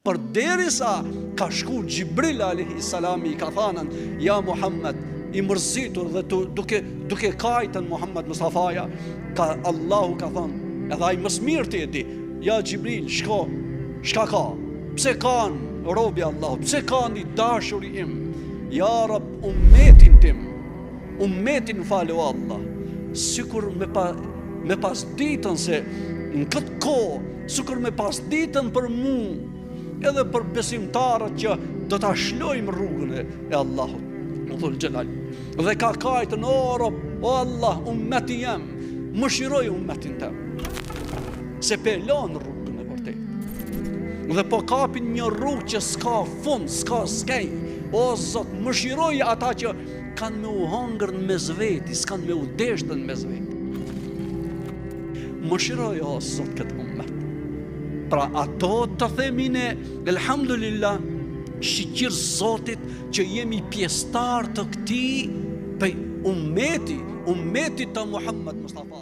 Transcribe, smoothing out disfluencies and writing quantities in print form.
Përderisa ka shku Gjibril alayhi salami i ka thanën, ja Muhammed, i mërzitur dhe duke kajtën Muhammed Mustafaja, ka Allahu ka thënë, edhe ai mësë mirë ti e di, ja Gjibril, shka ka, pse kanë robi Allahu, pse kanë i dashuri im, ja Rab, ummetin tim, ummetin falu Allah, sikur me pas ditën se në këtë kohë, sikur me pas ditën për mu, edhe për besimtarët që do ta shlojmë rrugën e Allahut Dhul Xhelal. Dhe ka kajtën, o Rob, o Allah, ummeti jem, mëshiroj ummetin tem, se pelon rrugën e vërtetë. Dhe po kapin një rrugë që s'ka fund, s'ka skej. O Zot, mëshiroj ata që kanë me u hangër në mesveti, s'kanë me u deshtën në mesveti. Mëshiroj, o Zot, këtë ummet. Pra ato të themine, elhamdulillah, shqyqir Zotit që jemi pjestar të këti ummeti të Muhammed Mustafa.